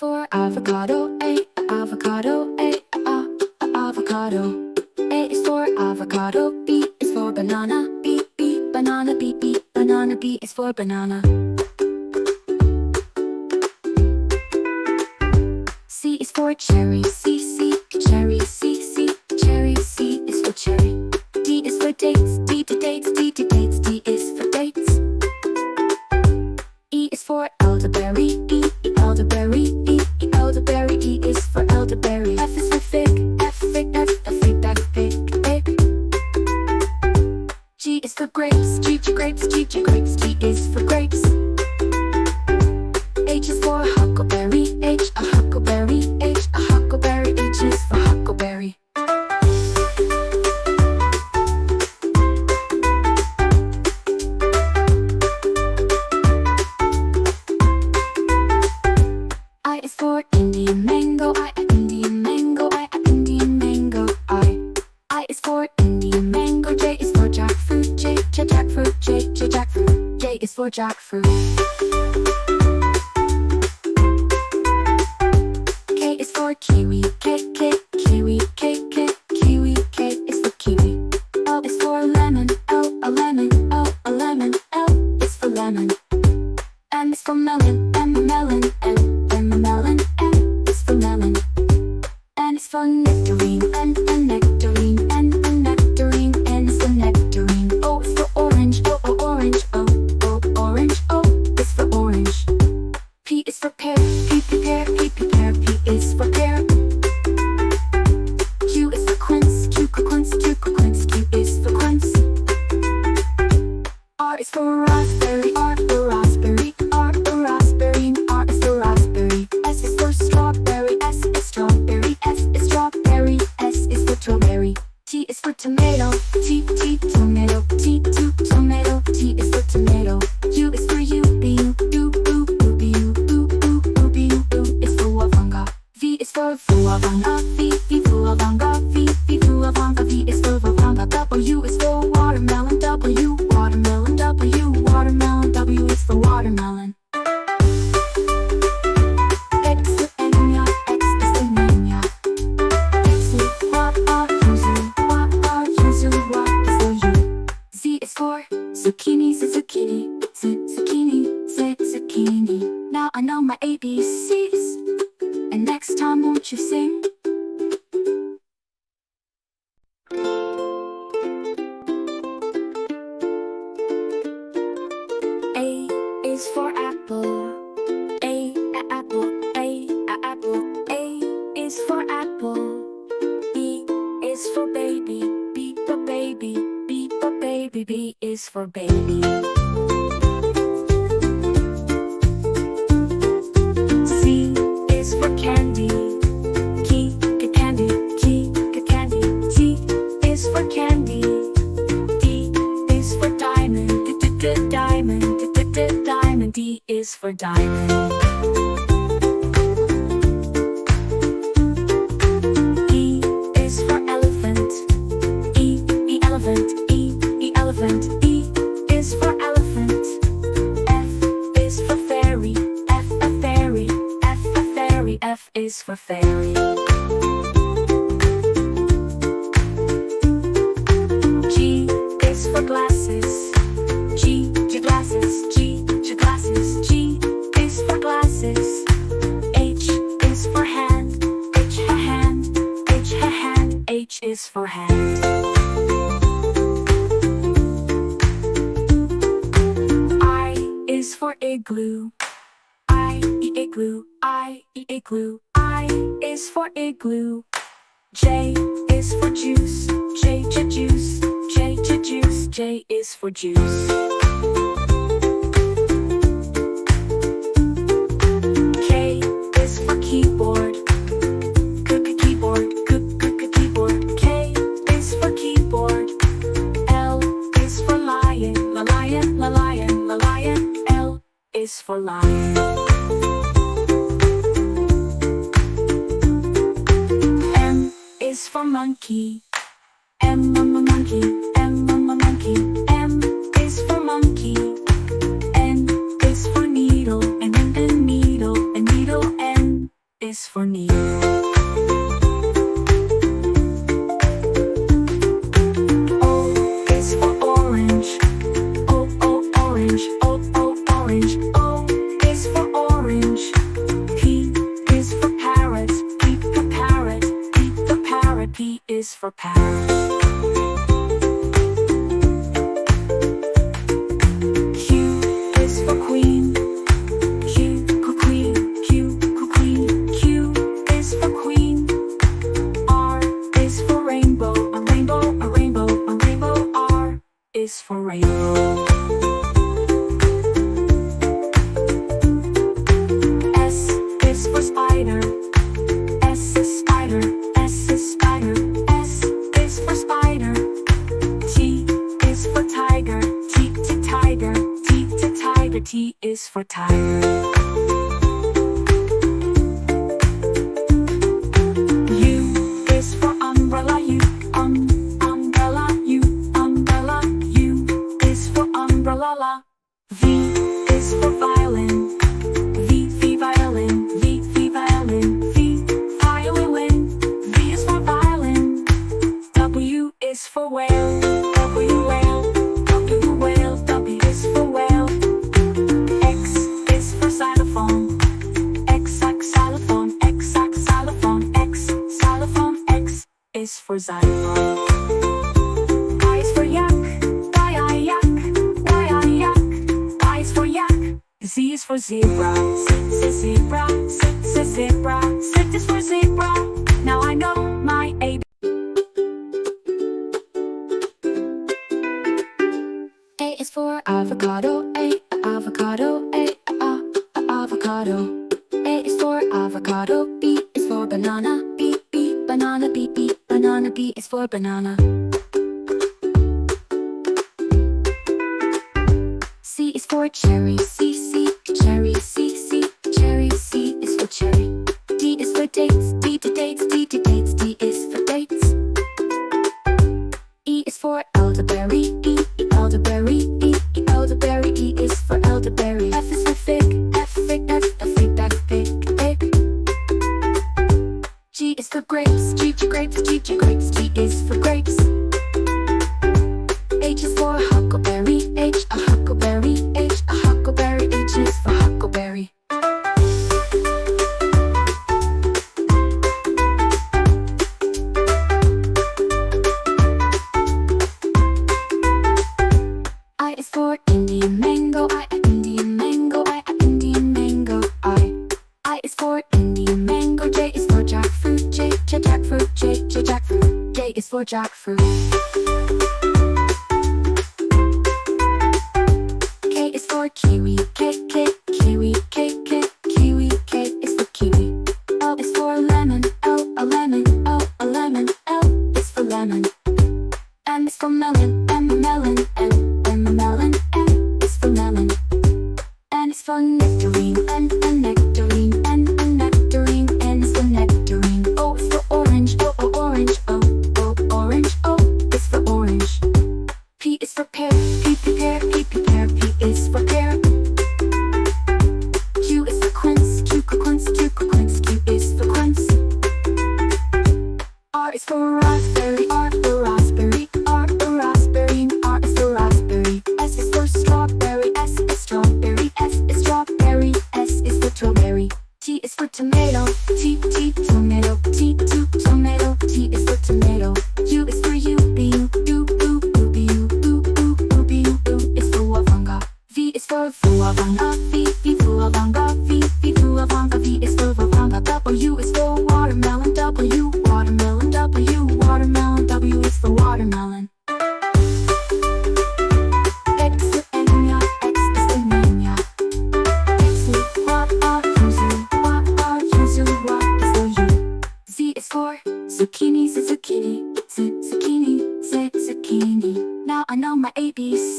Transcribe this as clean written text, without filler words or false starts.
for avocado, avocado, avocado. A is for avocado, B is for banana, banana, banana, B is for banana. C is for cherry, cherry, cherry, C is for cherry. D is for dates, dates, D is for dates. E is for elderberry, elderberry, elderberry, E is for elderberry. F is for fig, fig, fig. G is for grapes, grapes, grapes, G is for grapes. H is for huckleberry, a huckleberry, a huckleberry, H is for huckleberry. I is for Indian mango, Indian mango, Indian mango, I is for Indian mango, J is for jackfruit, jackfruit, jackfruit, J is for jackfruit. K is for kiwi, kiwi, kiwi, K is for kiwi. L is for lemon, a lemon, a lemon, L is for lemon. M is for melon, melon, melon, N is for melon. N is for nectarine, nectarine, nectarine, N is for nectarine. O is for orange, orange, orange, O is for orange. P is for pear, pear, pear, P is for pear. Q is for quince, quince, Q is for quince. R is for raspberry, R for raspberry, R for raspberry, R is for raspberry. S is for strawberry, S is strawberry, S is strawberry, S is for strawberry. T is for tomato, tomato, tomato, T is for tomato. U is for ubi, is for wavanga. V is for vuavanga, vuavanga, vuavanga, V is for wavanga. W is for watermelon, watermelon, watermelon, W is for watermelon. X is for enya, X is for nenya. X is wa, yuzu, wa is for you. Z is for zucchini, zucchini, zucchini, zucchini. Now I know my ABCs, and next time won't you sing? A is for apple, apple, apple. A is for apple. B is for baby, B for baby, B for baby, B is for baby. C is for candy, candy, candy. T is for candy. D is for diamond, diamond, D is for diamond. E is for elephant, elephant, elephant, E is for elephant. F is for fairy, F fairy, F is for fairy. G is for glasses, glasses, glasses, G is for glasses. H is for hand, hand, hand, H is for hand. I is for igloo, igloo, igloo, I is for igloo. J is for juice, juice, juice, J is for juice. K is for keyboard, keyboard, keyboard, K is for keyboard. L is for lion, lion, lion, lion, L is for lion. M is for monkey, monkey, monkey, M is for monkey. N is for needle, and needle, N is for rainbow. S is for spider. S is spider. S is spider. S is for spider. T is for tiger. T to tiger. T to tiger. T is for tiger. V is for violin. V violin. V violin. V violin. V is for violin. W is for whale. W whale. W whale. W is for whale. X is for xylophone. X xylophone. X xylophone. X xylophone. X is for xylophone. I is for yak. Z is for zebra. Z is zebra. Z is zebra. Z is for zebra. Now I know my A. A is for avocado. A avocado. A avocado. A is for avocado. B is for banana. B banana. B banana. B is for banana. C is for cherry. C cherry. C cherry. C is for cherry. D is for dates. D to dates. D to dates. D is for dates. E is for elderberry. E elderberry. E elderberry. E is for elderberry. F is for fig. F fig. F fig. F fig. Fig. G is for grapes. G grapes. G grapes. G is for grapes. H is for huckleberry. H a huckleberry. H a huckleberry. H is for huckleberry. I is for Indian mango. I Indian mango. I Indian mango. I is for Indian mango. J is for jackfruit. J jackfruit. J jackfruit. J is for jackfruit. Kiwi, kiwi, kiwi, K is for kiwi. L is for lemon, L a lemon, L a lemon, L is for lemon. M is for melon, M a melon, M a melon, M is for melon. N is for nectarine, N a nectarine, N a nectarine, N is for nectarine. O is for orange, O orange, O orange, O is for orange. P is for pear, P pear, P pear, P is for pear. Q is for quince, Q quince, Q quince, Q is for quince. R is for raspberry, R for raspberry, R for raspberry, R is for raspberry. S is for strawberry, S is strawberry, S is strawberry, S is for strawberry. T is for tomato, T tomato, T tomato, T is for tomato. U is for U, B U, U is for wavanga. V is for vuavanga, V vuavanga, V vuavanga, V is for wavanga. W is for watermelon, W watermelon, W watermelon, W is for watermelon. X is for enya, X is for nenya. X is what are yuzu, what is for you. Z is for zucchini, zucchini, zucchini, zucchini. Now I know my ABCs.